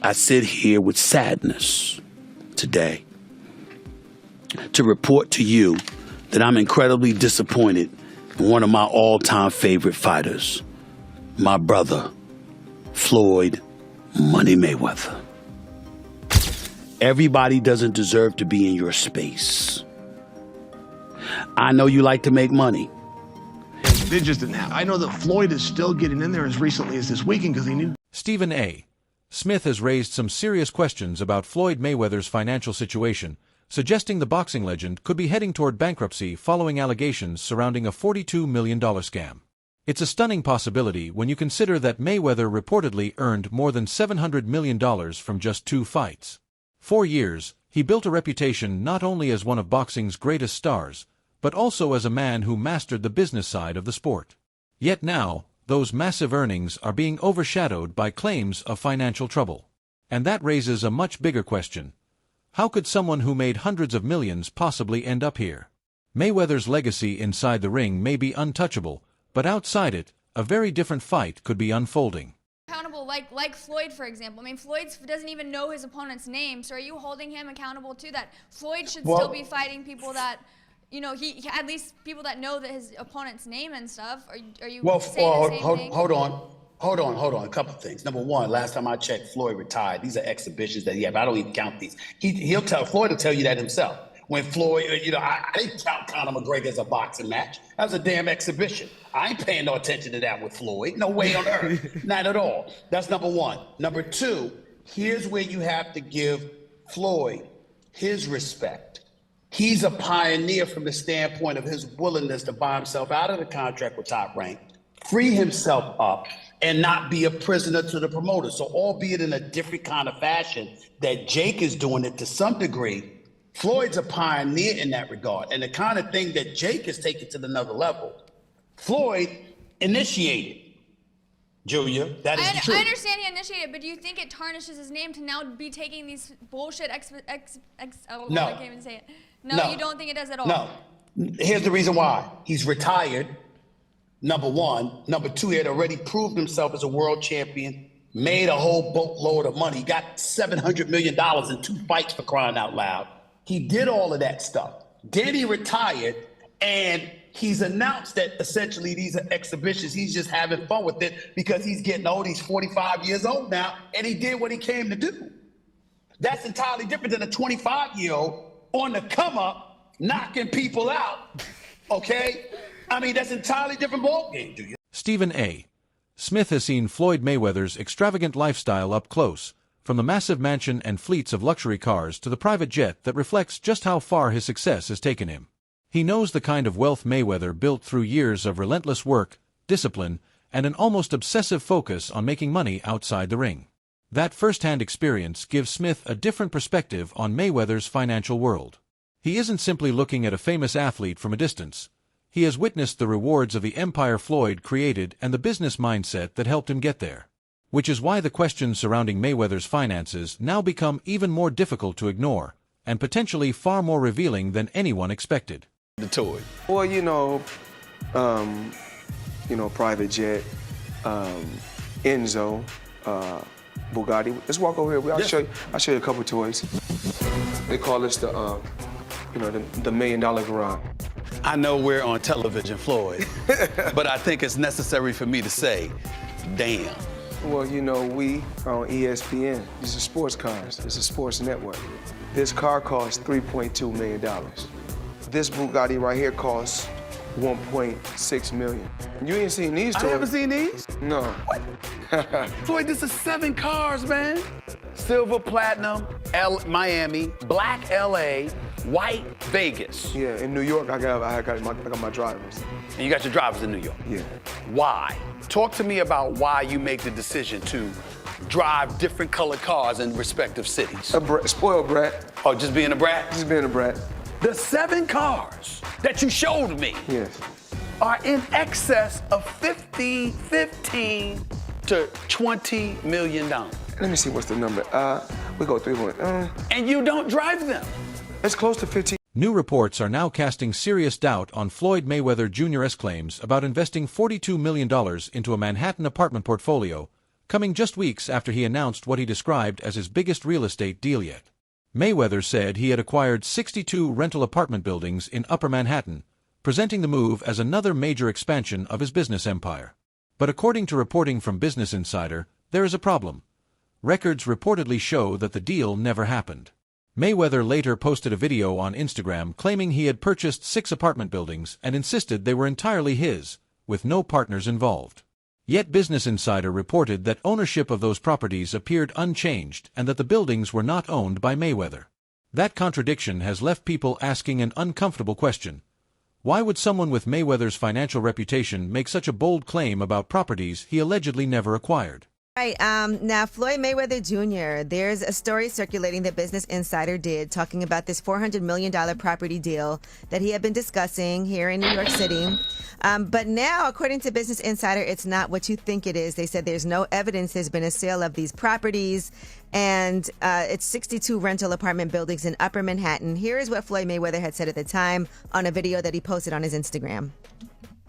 I sit here with sadness today to report to you that I'm incredibly disappointed in one of my all-time favorite fighters, my brother, Floyd Money Mayweather. Everybody doesn't deserve to be in your space. I know you like to make money. They're just I know that Floyd is still getting in there as recently as this weekend because he knew. Stephen A. Smith has raised some serious questions about Floyd Mayweather's financial situation, suggesting the boxing legend could be heading toward bankruptcy following allegations surrounding a $42 million scam. It's a stunning possibility when you consider that Mayweather reportedly earned more than $700 million from just 2 fights. 4 years, he built a reputation not only as one of boxing's greatest stars, but also as a man who mastered the business side of the sport. Yet now, those massive earnings are being overshadowed by claims of financial trouble. And that raises a much bigger question. How could someone who made hundreds of millions possibly end up here? Mayweather's legacy inside the ring may be untouchable, but outside it, a very different fight could be unfolding. Accountable, like Floyd, for example. I mean, Floyd doesn't even know his opponent's name, so are you holding him accountable to that? Floyd should still be fighting people that, you know, he at least people that know that his opponent's name and stuff. Are you saying the same thing? Hold on. A couple of things. Number one, last time I checked, Floyd retired. These are exhibitions that he have. I don't even count these. Floyd will tell you that himself. When Floyd, I didn't count Conor McGregor as a boxing match. That was a damn exhibition. I ain't paying no attention to that with Floyd. No way on earth. Not at all. That's number one. Number two, here's where you have to give Floyd his respect. He's a pioneer from the standpoint of his willingness to buy himself out of the contract with Top Rank, free himself up, and not be a prisoner to the promoter. So albeit in a different kind of fashion that Jake is doing it to some degree, Floyd's a pioneer in that regard. And the kind of thing that Jake is taking to another level, Floyd initiated. Julia, that is true. I understand he initiated, but do you think it tarnishes his name to now be taking these bullshit I can't even say it. No, you don't think it does at all? No. Here's the reason why. He's retired, number one. Number two, he had already proved himself as a world champion, made a whole boatload of money. He got $700 million in 2 fights, for crying out loud. He did all of that stuff. Then he retired, and he's announced that essentially these are exhibitions. He's just having fun with it because he's getting old. He's 45 years old now, and he did what he came to do. That's entirely different than a 25-year-old on the come up, knocking people out, okay? I mean, that's entirely different ballgame, do you? Stephen A. Smith has seen Floyd Mayweather's extravagant lifestyle up close, from the massive mansion and fleets of luxury cars to the private jet that reflects just how far his success has taken him. He knows the kind of wealth Mayweather built through years of relentless work, discipline, and an almost obsessive focus on making money outside the ring. That first-hand experience gives Smith a different perspective on Mayweather's financial world. He isn't simply looking at a famous athlete from a distance. He has witnessed the rewards of the empire Floyd created and the business mindset that helped him get there. Which is why the questions surrounding Mayweather's finances now become even more difficult to ignore, and potentially far more revealing than anyone expected. The toy. Well, private jet, Enzo, Bugatti. Let's walk over here. I'll show you a couple toys. They call this the $1 million garage. I know we're on television, Floyd, but I think it's necessary for me to say, damn. Well, we are on ESPN. These are sports cars. It's a sports network. This car costs $3.2 million. This Bugatti right here costs $1.6 million. You ain't seen these toys. I haven't seen these? No. Floyd, this is 7 cars, man. Silver, platinum, Miami, black LA, white Vegas. Yeah, in New York, I got my drivers. And you got your drivers in New York? Yeah. Why? Talk to me about why you make the decision to drive different colored cars in respective cities. Spoiled brat. Oh, just being a brat? Just being a brat. The 7 cars that you showed me are in excess of $15 to $20 million. Let me see what's the number. We go 3.1. And you don't drive them. It's close to 15. New reports are now casting serious doubt on Floyd Mayweather Jr.'s claims about investing $42 million into a Manhattan apartment portfolio, coming just weeks after he announced what he described as his biggest real estate deal yet. Mayweather said he had acquired 62 rental apartment buildings in Upper Manhattan, presenting the move as another major expansion of his business empire. But according to reporting from Business Insider, there is a problem. Records reportedly show that the deal never happened. Mayweather later posted a video on Instagram claiming he had purchased 6 apartment buildings and insisted they were entirely his, with no partners involved. Yet Business Insider reported that ownership of those properties appeared unchanged and that the buildings were not owned by Mayweather. That contradiction has left people asking an uncomfortable question. Why would someone with Mayweather's financial reputation make such a bold claim about properties he allegedly never acquired? Right. Now, Floyd Mayweather Jr., there's a story circulating that Business Insider did talking about this $400 million property deal that he had been discussing here in New York City. But now, according to Business Insider, it's not what you think it is. They said there's no evidence there's been a sale of these properties, and it's 62 rental apartment buildings in Upper Manhattan. Here is what Floyd Mayweather had said at the time on a video that he posted on his Instagram.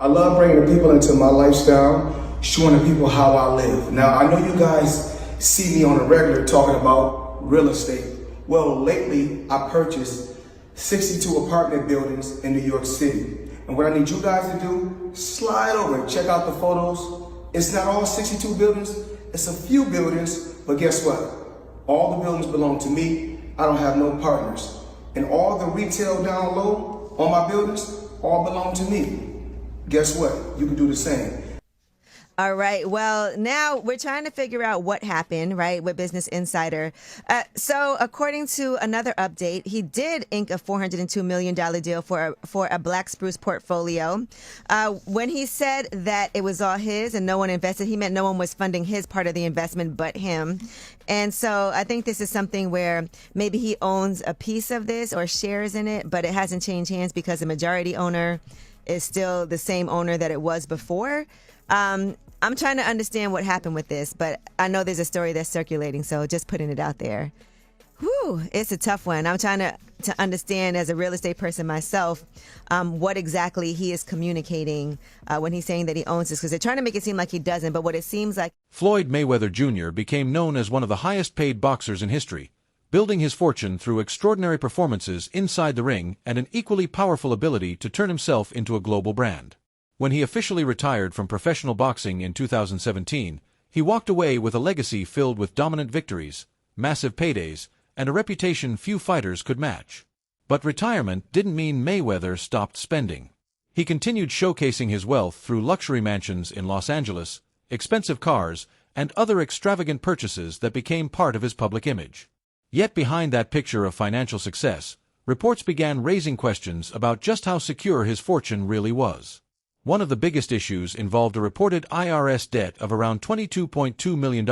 I love bringing the people into my lifestyle, showing the people how I live. Now, I know you guys see me on a regular talking about real estate. Well, lately, I purchased 62 apartment buildings in New York City. And what I need you guys to do, slide over and check out the photos. It's not all 62 buildings, it's a few buildings, but guess what? All the buildings belong to me. I don't have no partners. And all the retail down low on my buildings all belong to me. Guess what? You can do the same. All right. Well, now we're trying to figure out what happened, right, with Business Insider. So according to another update, he did ink a $402 million deal for a Black Spruce portfolio. When he said that it was all his and no one invested, he meant no one was funding his part of the investment but him. And so I think this is something where maybe he owns a piece of this or shares in it, but it hasn't changed hands because the majority owner is still the same owner that it was before. I'm trying to understand what happened with this, but I know there's a story that's circulating, so just putting it out there. Whew, it's a tough one. I'm trying to understand as a real estate person myself what exactly he is communicating when he's saying that he owns this, because they're trying to make it seem like he doesn't, but what it seems like... Floyd Mayweather Jr. became known as one of the highest-paid boxers in history, building his fortune through extraordinary performances inside the ring and an equally powerful ability to turn himself into a global brand. When he officially retired from professional boxing in 2017, he walked away with a legacy filled with dominant victories, massive paydays, and a reputation few fighters could match. But retirement didn't mean Mayweather stopped spending. He continued showcasing his wealth through luxury mansions in Los Angeles, expensive cars, and other extravagant purchases that became part of his public image. Yet behind that picture of financial success, reports began raising questions about just how secure his fortune really was. One of the biggest issues involved a reported IRS debt of around $22.2 million,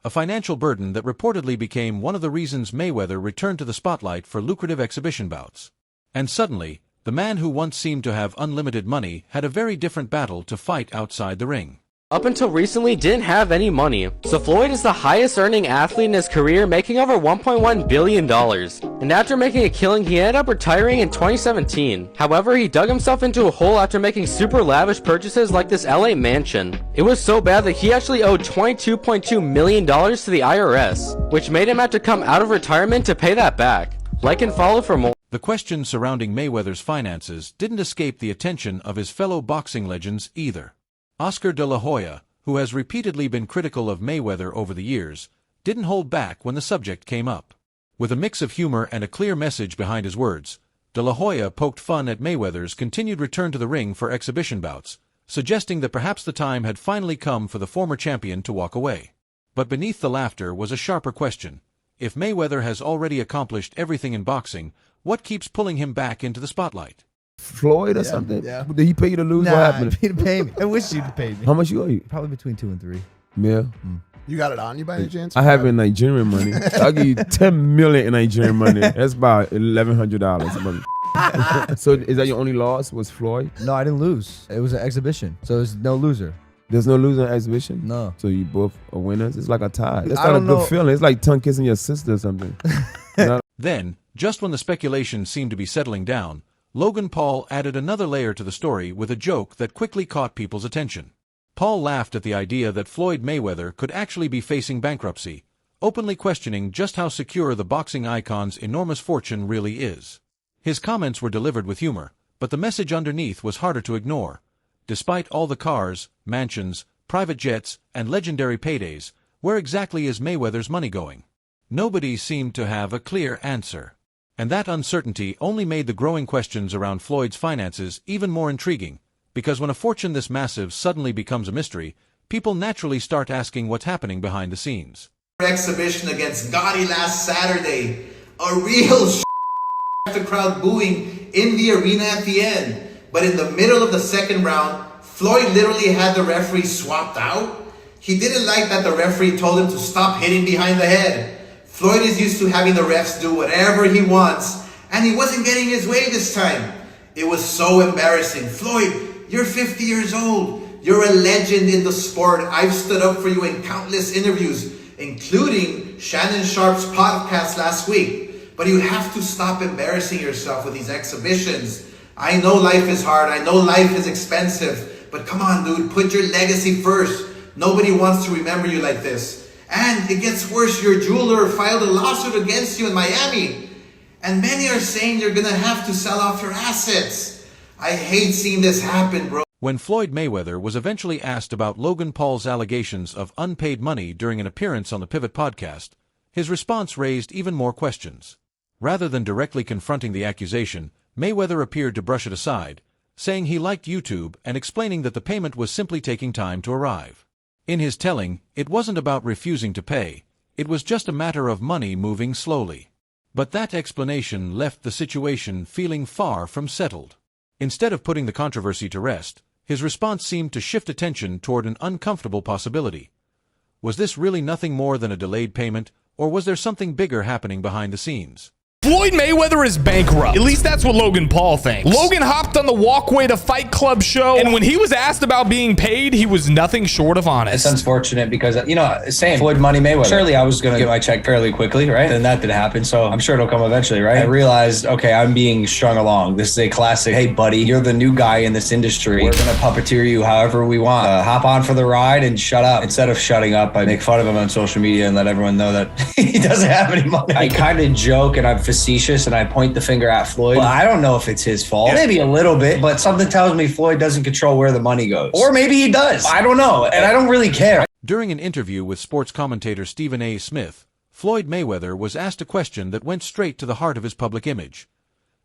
a financial burden that reportedly became one of the reasons Mayweather returned to the spotlight for lucrative exhibition bouts. And suddenly, the man who once seemed to have unlimited money had a very different battle to fight outside the ring. Up until recently, didn't have any money. So Floyd is the highest earning athlete in his career, making over $1.1 billion. And after making a killing, he ended up retiring in 2017. However, he dug himself into a hole after making super lavish purchases like this LA mansion. It was so bad that he actually owed $22.2 million to the IRS, which made him have to come out of retirement to pay that back. Like and follow for more. The question surrounding Mayweather's finances didn't escape the attention of his fellow boxing legends either. Oscar de la Hoya, who has repeatedly been critical of Mayweather over the years, didn't hold back when the subject came up. With a mix of humor and a clear message behind his words, de la Hoya poked fun at Mayweather's continued return to the ring for exhibition bouts, suggesting that perhaps the time had finally come for the former champion to walk away. But beneath the laughter was a sharper question. If Mayweather has already accomplished everything in boxing, what keeps pulling him back into the spotlight? Floyd or something? Yeah. Did he pay you to lose? Nah, What happened? he didn't pay me. I wish you'd paid me. How much you owe you? Probably between 2 and 3. Yeah. You got it on you by any chance? I have in Nigerian money. I'll give you 10 million in Nigerian money. That's about $1,100. So is that your only loss? Was Floyd? No, I didn't lose. It was an exhibition, so there's no loser. There's no loser in exhibition? No. So you both are winners? It's like a tie. That's I not a don't good know. feeling. It's like tongue kissing your sister or something. Then, just when the speculation seemed to be settling down, Logan Paul added another layer to the story with a joke that quickly caught people's attention. Paul laughed at the idea that Floyd Mayweather could actually be facing bankruptcy, openly questioning just how secure the boxing icon's enormous fortune really is. His comments were delivered with humor, but the message underneath was harder to ignore. Despite all the cars, mansions, private jets, and legendary paydays, where exactly is Mayweather's money going? Nobody seemed to have a clear answer. And that uncertainty only made the growing questions around Floyd's finances even more intriguing, because when a fortune this massive suddenly becomes a mystery, people naturally start asking what's happening behind the scenes. Exhibition against Gotti last Saturday. A real the crowd booing in the arena at the end. But in the middle of the second round, Floyd literally had the referee swapped out. He didn't like that the referee told him to stop hitting behind the head. Floyd is used to having the refs do whatever he wants, and he wasn't getting his way this time. It was so embarrassing. Floyd, you're 50 years old. You're a legend in the sport. I've stood up for you in countless interviews, including Shannon Sharp's podcast last week. But you have to stop embarrassing yourself with these exhibitions. I know life is hard. I know life is expensive. But come on, dude, put your legacy first. Nobody wants to remember you like this. And it gets worse. Your jeweler filed a lawsuit against you in Miami. And many are saying you're going to have to sell off your assets. I hate seeing this happen, bro. When Floyd Mayweather was eventually asked about Logan Paul's allegations of unpaid money during an appearance on the Pivot podcast, his response raised even more questions. Rather than directly confronting the accusation, Mayweather appeared to brush it aside, saying he liked YouTube and explaining that the payment was simply taking time to arrive. In his telling, it wasn't about refusing to pay, it was just a matter of money moving slowly. But that explanation left the situation feeling far from settled. Instead of putting the controversy to rest, his response seemed to shift attention toward an uncomfortable possibility. Was this really nothing more than a delayed payment, or was there something bigger happening behind the scenes? Floyd Mayweather is bankrupt. At least that's what Logan Paul thinks. Logan hopped on the Walkway to Fight Club show, and when he was asked about being paid, he was nothing short of honest. It's unfortunate because, same Floyd Money Mayweather. Surely I was going to get my check fairly quickly, right? And that didn't happen, so I'm sure it'll come eventually, right? I realized, okay, I'm being strung along. This is a classic, hey, buddy, you're the new guy in this industry. We're going to puppeteer you however we want. Hop on for the ride and shut up. Instead of shutting up, I make fun of him on social media and let everyone know that he doesn't have any money. I kind of joke and I'm facetious and I point the finger at Floyd. Well, I don't know if it's his fault. Maybe a little bit, but something tells me Floyd doesn't control where the money goes. Or maybe he does. I don't know, and I don't really care. During an interview with sports commentator Stephen A. Smith, Floyd Mayweather was asked a question that went straight to the heart of his public image.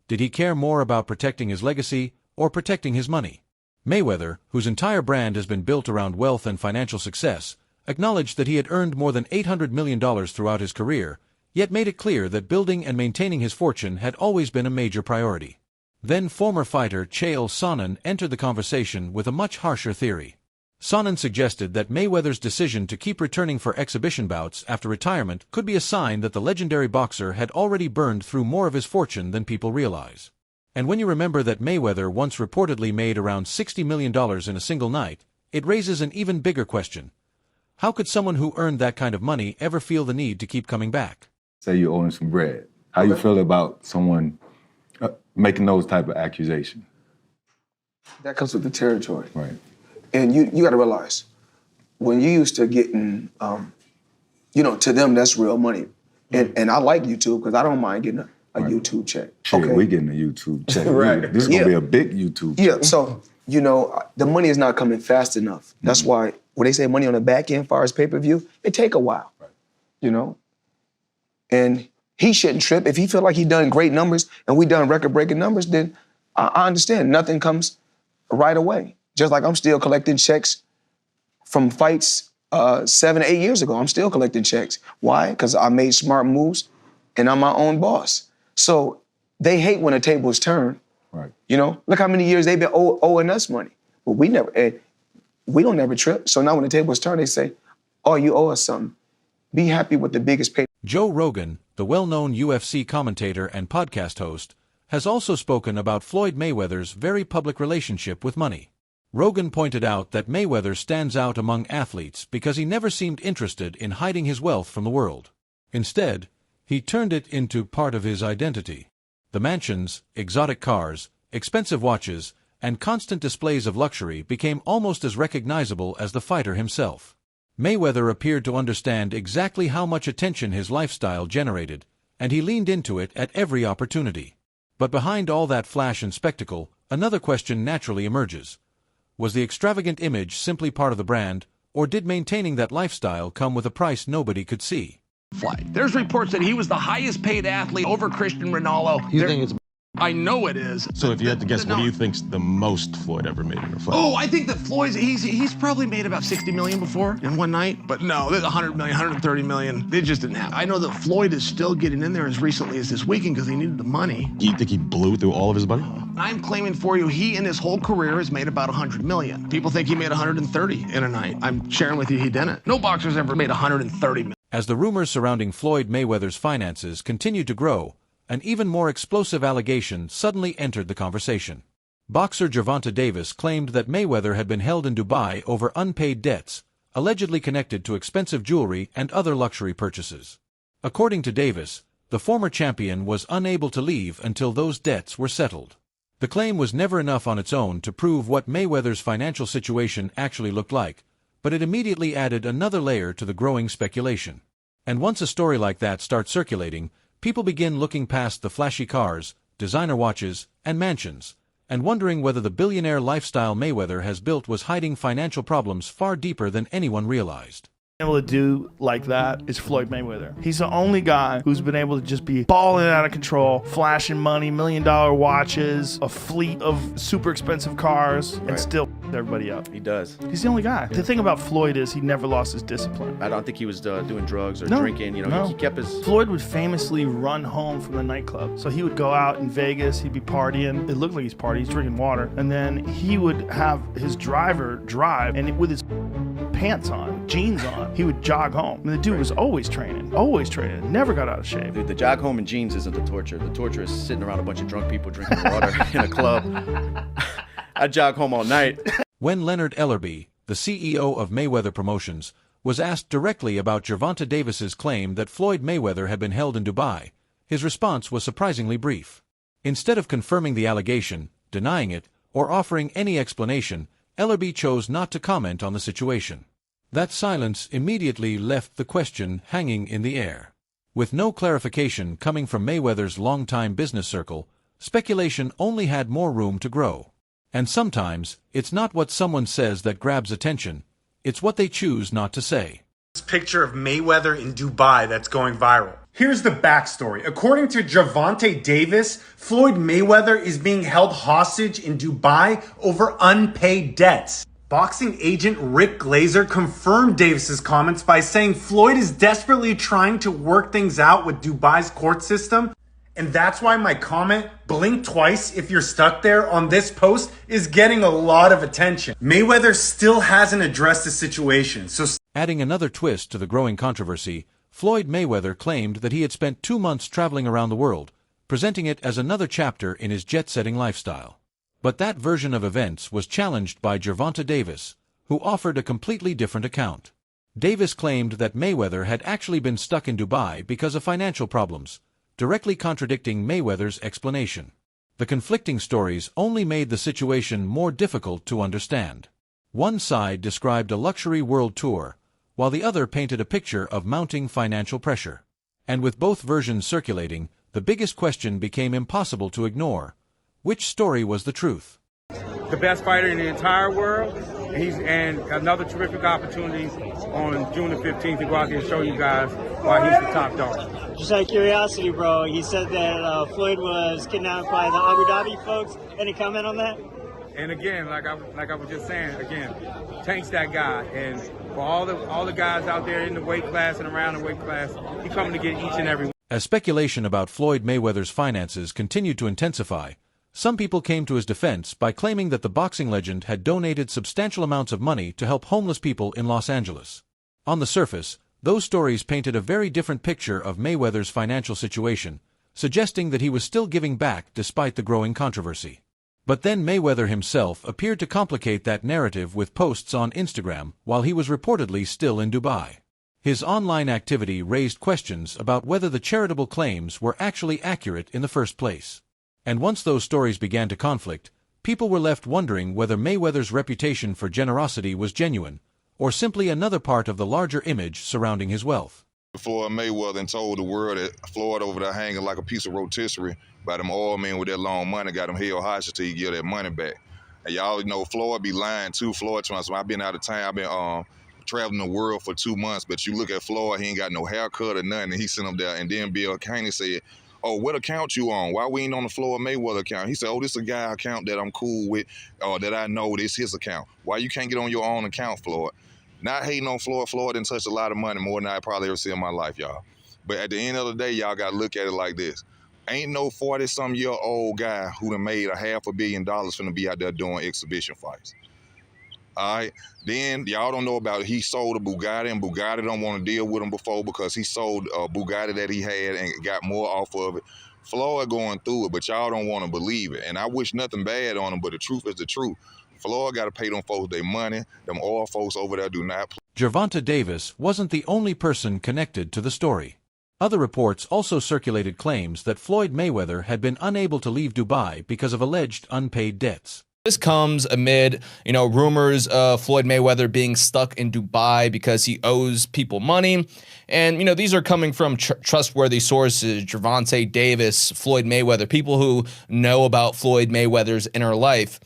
Did he care more about protecting his legacy or protecting his money? Mayweather, whose entire brand has been built around wealth and financial success, acknowledged that he had earned more than $800 million throughout his career, yet made it clear that building and maintaining his fortune had always been a major priority. Then former fighter Chael Sonnen entered the conversation with a much harsher theory. Sonnen suggested that Mayweather's decision to keep returning for exhibition bouts after retirement could be a sign that the legendary boxer had already burned through more of his fortune than people realize. And when you remember that Mayweather once reportedly made around $60 million in a single night, it raises an even bigger question. How could someone who earned that kind of money ever feel the need to keep coming back? Say you owe him some bread. How you feel about someone making those type of accusations? That comes with the territory. Right. And you got to realize, when you used to getting, to them, that's real money. And I like YouTube because I don't mind getting a YouTube check. Shit, we getting a YouTube check. Right. This is going to be a big YouTube check. Yeah, so, the money is not coming fast enough. That's why when they say money on the back end, as far as pay-per-view, it take a while, And he shouldn't trip. If he feel like he done great numbers and we done record-breaking numbers, then I understand. Nothing comes right away. Just like I'm still collecting checks from fights 7 or 8 years ago. I'm still collecting checks. Why? Because I made smart moves and I'm my own boss. So they hate when a table is turned. Right. Look how many years they've been owing us money. But we don't never trip. So now when the table is turned, they say, oh, you owe us something. Be happy with the biggest pay. Joe Rogan, the well-known UFC commentator and podcast host, has also spoken about Floyd Mayweather's very public relationship with money. Rogan pointed out that Mayweather stands out among athletes because he never seemed interested in hiding his wealth from the world. Instead, he turned it into part of his identity. The mansions, exotic cars, expensive watches, and constant displays of luxury became almost as recognizable as the fighter himself. Mayweather appeared to understand exactly how much attention his lifestyle generated, and he leaned into it at every opportunity. But behind all that flash and spectacle, another question naturally emerges. Was the extravagant image simply part of the brand, or did maintaining that lifestyle come with a price nobody could see? There's reports that he was the highest paid athlete over Cristiano Ronaldo. You think it's... I know it is. So if you had to guess, what do you think's the most Floyd ever made in a fight? Oh, I think that he's probably made about 60 million before in one night. But no, there's 100 million, 130 million. They just didn't have. I know that Floyd is still getting in there as recently as this weekend because he needed the money. Do you think he blew through all of his money? I'm claiming for you, he in his whole career has made about 100 million. People think he made 130 in a night. I'm sharing with you he didn't. No boxer's ever made 130 million. As the rumors surrounding Floyd Mayweather's finances continued to grow, an even more explosive allegation suddenly entered the conversation. Boxer Gervonta Davis claimed that Mayweather had been held in Dubai over unpaid debts, allegedly connected to expensive jewelry and other luxury purchases. According to Davis, the former champion was unable to leave until those debts were settled. The claim was never enough on its own to prove what Mayweather's financial situation actually looked like, but it immediately added another layer to the growing speculation. And once a story like that starts circulating, people begin looking past the flashy cars, designer watches, and mansions, and wondering whether the billionaire lifestyle Mayweather has built was hiding financial problems far deeper than anyone realized. Able to do like that is Floyd Mayweather. He's the only guy who's been able to just be balling out of control, flashing money, $1 million watches, a fleet of super expensive cars, and still everybody up. He does. He's the only guy. The thing about Floyd is he never lost his discipline. I don't think he was doing drugs or drinking. He kept his... Floyd would famously run home from the nightclub. So he would go out in Vegas, he'd be partying. It looked like he's partying, he's drinking water. And then he would have his driver drive, and with his pants on, jeans on, he would jog home. I mean, the dude was always training, never got out of shape. Dude, the jog home in jeans isn't the torture. The torture is sitting around a bunch of drunk people drinking water in a club. I jog home all night. When Leonard Ellerby, the CEO of Mayweather Promotions, was asked directly about Gervonta Davis's claim that Floyd Mayweather had been held in Dubai, his response was surprisingly brief. Instead of confirming the allegation, denying it, or offering any explanation, Ellerby chose not to comment on the situation. That silence immediately left the question hanging in the air. With no clarification coming from Mayweather's longtime business circle, speculation only had more room to grow. And sometimes, it's not what someone says that grabs attention, it's what they choose not to say. This picture of Mayweather in Dubai that's going viral. Here's the backstory. According to Gervonta Davis, Floyd Mayweather is being held hostage in Dubai over unpaid debts. Boxing agent Rick Glazer confirmed Davis's comments by saying Floyd is desperately trying to work things out with Dubai's court system. And that's why my comment, blink twice if you're stuck there, on this post is getting a lot of attention. Mayweather still hasn't addressed the situation. So, adding another twist to the growing controversy, Floyd Mayweather claimed that he had spent 2 months traveling around the world, presenting it as another chapter in his jet-setting lifestyle. But that version of events was challenged by Gervonta Davis, who offered a completely different account. Davis claimed that Mayweather had actually been stuck in Dubai because of financial problems, directly contradicting Mayweather's explanation. The conflicting stories only made the situation more difficult to understand. One side described a luxury world tour, while the other painted a picture of mounting financial pressure. And with both versions circulating, the biggest question became impossible to ignore. Which story was the truth? The best fighter in the entire world, and another terrific opportunity on June the 15th to go out there and show you guys why he's the top dog. Just out of curiosity, bro, he said that Floyd was kidnapped by the Abu Dhabi folks. Any comment on that? And again, like I was just saying, again, Tank's that guy, and for all the guys out there in the weight class and around the weight class, he coming to get each and every one. As speculation about Floyd Mayweather's finances continued to intensify, some people came to his defense by claiming that the boxing legend had donated substantial amounts of money to help homeless people in Los Angeles. On the surface, those stories painted a very different picture of Mayweather's financial situation, suggesting that he was still giving back despite the growing controversy. But then Mayweather himself appeared to complicate that narrative with posts on Instagram while he was reportedly still in Dubai. His online activity raised questions about whether the charitable claims were actually accurate in the first place. And once those stories began to conflict, people were left wondering whether Mayweather's reputation for generosity was genuine, or simply another part of the larger image surrounding his wealth. Floyd Mayweather and told the world that Floyd over there hanging like a piece of rotisserie by them oil men with that long money, got him held hostage till he get that money back. And y'all know Floyd be lying too. Floyd trying to, I've been out of town, I've been traveling the world for 2 months, but you look at Floyd, he ain't got no haircut or nothing, and he sent him there. And then Bill Caney said, oh, what account you on? Why we ain't on the Floyd Mayweather account? He said, oh, this is a guy account that I'm cool with, or that I know this his account. Why you can't get on your own account, Floyd? Not hating on Floyd. Floyd didn't touch a lot of money, more than I probably ever see in my life, y'all. But at the end of the day, y'all got to look at it like this. Ain't no 40-some-year-old guy who done made $500 million finna be out there doing exhibition fights. All right? Then, y'all don't know about it. He sold a Bugatti, and Bugatti don't want to deal with him before because he sold a Bugatti that he had and got more off of it. Floyd going through it, but y'all don't want to believe it. And I wish nothing bad on him, but the truth is the truth. Floyd got to pay them folks their money. Them oil folks over there do not play. Gervonta Davis wasn't the only person connected to the story. Other reports also circulated claims that Floyd Mayweather had been unable to leave Dubai because of alleged unpaid debts. This comes amid, rumors of Floyd Mayweather being stuck in Dubai because he owes people money. And, these are coming from trustworthy sources, Gervonta Davis, Floyd Mayweather, people who know about Floyd Mayweather's inner life.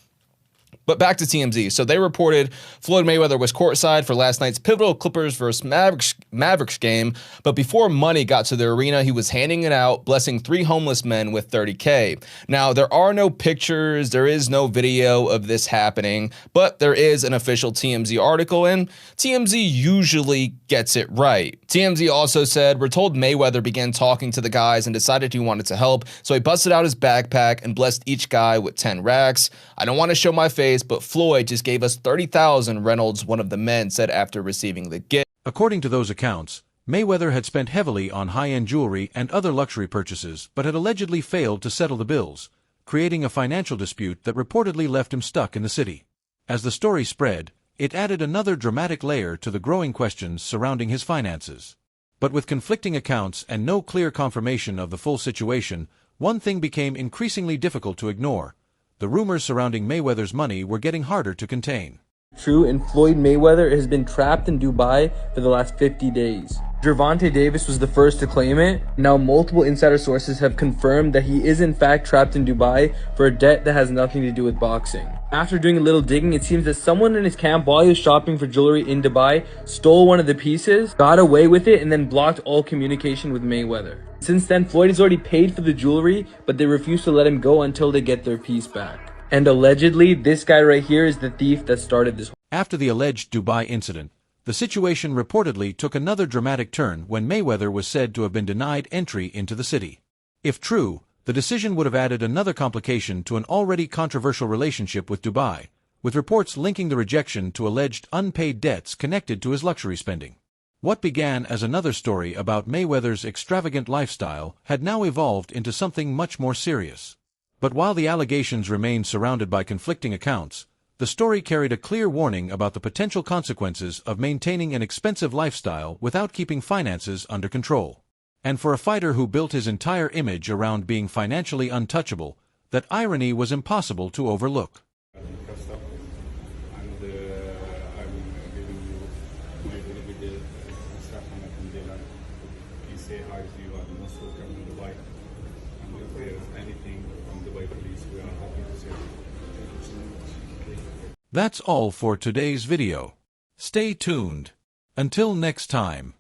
But back to TMZ. So they reported Floyd Mayweather was courtside for last night's pivotal Clippers versus Mavericks game. But before money got to the arena, he was handing it out, blessing 3 homeless men with $30K. Now, there are no pictures. There is no video of this happening. But there is an official TMZ article, and TMZ usually gets it right. TMZ also said, we're told Mayweather began talking to the guys and decided he wanted to help. So he busted out his backpack and blessed each guy with 10 racks. I don't want to show my face, but Floyd just gave us $30,000, Reynolds, one of the men, said after receiving the gift. According to those accounts, Mayweather had spent heavily on high-end jewelry and other luxury purchases, but had allegedly failed to settle the bills, creating a financial dispute that reportedly left him stuck in the city. As the story spread, it added another dramatic layer to the growing questions surrounding his finances. But with conflicting accounts and no clear confirmation of the full situation, one thing became increasingly difficult to ignore. The rumors surrounding Mayweather's money were getting harder to contain. True, and Floyd Mayweather has been trapped in Dubai for the last 50 days. Gervonta Davis was the first to claim it. Now multiple insider sources have confirmed that he is in fact trapped in Dubai for a debt that has nothing to do with boxing. After doing a little digging, it seems that someone in his camp, while he was shopping for jewelry in Dubai, stole one of the pieces, got away with it, and then blocked all communication with Mayweather. Since then, Floyd has already paid for the jewelry, but they refuse to let him go until they get their piece back. And allegedly, this guy right here is the thief that started this. After the alleged Dubai incident, the situation reportedly took another dramatic turn when Mayweather was said to have been denied entry into the city. If true, the decision would have added another complication to an already controversial relationship with Dubai, with reports linking the rejection to alleged unpaid debts connected to his luxury spending. What began as another story about Mayweather's extravagant lifestyle had now evolved into something much more serious. But while the allegations remained surrounded by conflicting accounts, the story carried a clear warning about the potential consequences of maintaining an expensive lifestyle without keeping finances under control. And for a fighter who built his entire image around being financially untouchable, that irony was impossible to overlook. That's all for today's video. Stay tuned. Until next time.